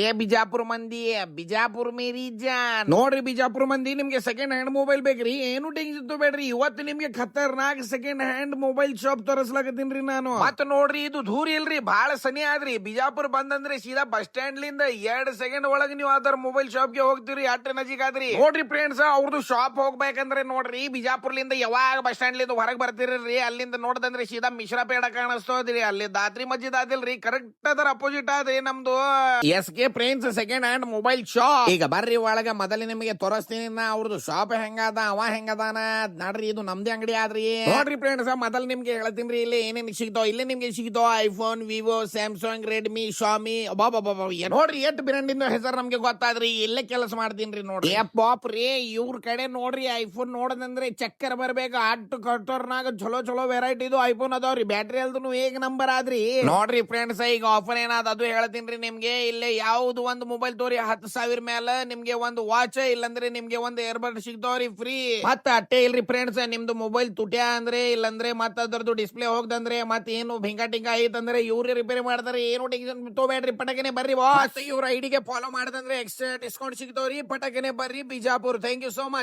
ಏ ಬಿಜಾಪುರ ಮಂದಿ, ಬಿಜಾಪುರ ಮೇರಿ ಜಾನ್ ನೋಡ್ರಿ. ಬಿಜಾಪುರ ಮಂದಿ, ನಿಮ್ಗೆ ಸೆಕೆಂಡ್ ಹ್ಯಾಂಡ್ ಮೊಬೈಲ್ ಬೇಕ್ರಿ? ಏನು ಟೆನ್ಷನ್ ತಗೋಬೇಡ್ರಿ. ಇವತ್ತು ನಿಮ್ಗೆ ಖತರ್ನಾಕ್ ಸೆಕೆಂಡ್ ಹ್ಯಾಂಡ್ ಮೊಬೈಲ್ ಶಾಪ್ ತೋರಿಸ್ಲಾಕತ್ತೀನ್ರಿ ನಾನು. ಮತ್ತ ನೋಡ್ರಿ, ಇದು ದೂರ ಇಲ್ರಿ, ಬಹಳ ಸನಿ ಆದ್ರಿ. ಬಿಜಾಪುರ ಬಂದಂದ್ರೆ ಸೀದಾ ಬಸ್ ಸ್ಟ್ಯಾಂಡ್ ಲಿಂದ 2 ಸೆಕೆಂಡ್ ಒಳಗೆ ನೀವು ಅದರ ಮೊಬೈಲ್ ಶಾಪ್ ಗೆ ಹೋಗ್ತೀರಿ. ಅಟ್ಟೆ ನಜಿಕ್ ಆದ್ರಿ. ನೋಡ್ರಿ ಫ್ರೆಂಡ್ಸ್, ಅವ್ರದ್ದು ಶಾಪ್ ಹೋಗ್ಬೇಕಂದ್ರೆ ನೋಡ್ರಿ, ಬಿಜಾಪುರ್ಲಿಂದ ಯಾವಾಗ ಬಸ್ ಸ್ಟ್ಯಾಂಡ್ ಲಿಂದ ಹೊರಗೆ ಬರ್ತಿರ್ರಿ, ಅಲ್ಲಿಂದ ನೋಡ್ದಂದ್ರೆ ಸೀದಾ ಮಿಶ್ರಾ ಪೇಡ ಕಾಣಿಸ್ತೋದ್ರಿ. ಅಲ್ಲಿ ದಾತ್ರಿ ಮಸ್ಜಿದ್ ಆದಿಲ್ರಿ, ಕರೆಕ್ಟ್ ಅದರ ಅಪೋಸಿಟ್ ಆದ್ರಿ ನಮ್ದು SK friends second hand mobile shop. ಈಗ ಬರ್ರಿ ಒಳಗ ಮೊದಲೇ ನಿಮಗೆ ತೋರಿಸ್ತೀನಿ ನಾ ಅವ್ರದ್ದು ಶಾಪ್ ಹೆಂಗದ, ಅವ ಹೆಂಗದಾನ ನಡ್ರಿ. ಇದು ನಮ್ದೇ ಅಂಗಡಿ ಆದ್ರಿ. ನೋಡ್ರಿ ಫ್ರೆಂಡ್ಸ್, ಮೊದಲ್ ನಿಮ್ಗೆ ಹೇಳ್ತೀನಿ ಇಲ್ಲಿ ಏನೇನು ಸಿಗ್ತಾವ. ಇಲ್ಲಿ ನಿಮ್ಗೆ ಸಿಗ್ತಾವ iPhone, Vivo, Samsung, Redmi, Shami. ನೋಡ್ರಿ ಎಷ್ಟು ಬ್ರ್ಯಾಂಡಿನ ಹೆಸರು ನಮ್ಗೆ ಗೊತ್ತಾದ್ರಿ. ಇಲ್ಲೇ ಕೆಲಸ ಮಾಡ್ತೀನಿ ನೋಡ್ರಿ. ಪಾಪ್ ರೀ, ಇವ್ರ ಕಡೆ ನೋಡ್ರಿ ಐಫೋನ್ ನೋಡದಂದ್ರೆ ಚಕ್ಕರ್ ಬರ್ಬೇಕು. ಅಟ್ಟು ಕಟ್ಟೋರ್ನಾಗ ಚಲೋ ಚಲೋ ವೆರೈಟಿ ಇದು ಐಫೋನ್ ಅದಾವ್ರಿ. ಬ್ಯಾಟ್ರಿ ಅಲ್ದು ಹೇಗ್ ನಂಬರ್ ಆದ್ರಿ. ನೋಡ್ರಿ ಫ್ರೆಂಡ್ಸ್, ಈಗ ಆಫರ್ ಏನಾದ ಅದು ಹೇಳ್ತೀನಿ ನಿಮ್ಗೆ. ಇಲ್ಲೇ ಯಾವ್ದು ಒಂದು ಮೊಬೈಲ್ ತೋರಿ 10,000 ಮೇಲೆ ನಿಮ್ಗೆ ಒಂದು ವಾಚ್, ಇಲ್ಲಂದ್ರೆ ನಿಮ್ಗೆ ಒಂದು ಏರ್ಬಡ್ ಸಿಗ್ತಾವ್ರಿ ಫ್ರೀ. ಮತ್ತ ಅಟ್ಟೆ ಇಲ್ರಿ ಫ್ರೆಂಡ್ಸ್, ನಿಮ್ದು ಮೊಬೈಲ್ ತುಟ್ಯಾ ಅಂದ್ರೆ, ಇಲ್ಲಂದ್ರೆ ಮತ್ತ ಅದರದ್ದು ಡಿಸ್ಪ್ಲೇ ಹೋಗ್ದಂದ್ರೆ, ಮತ್ತ ಏನು ಭಿಂಗ ಟಿಂಗ ಐತಂದ್ರೆ ಇವ್ರೇ ರಿಪೇರಿ ಮಾಡ್ತಾರೆ. ಏನು ಟೆನ್ಷನ್ ತಗೋಬೇಡ್ರಿ, ಪಟಕನೆ ಬರ್ರಿ ಬಾಸ್. ಇವ್ರ ಐಡಿಗೆ ಫಾಲೋ ಮಾಡದಂದ್ರೆ ಎಕ್ಸ್ಟ್ರಾ ಡಿಸ್ಕೌಂಟ್ ಸಿಗ್ತಾವ್ರಿ. ಪಟಕನೆ ಬರ್ರಿ Bijapur. Thank you so much.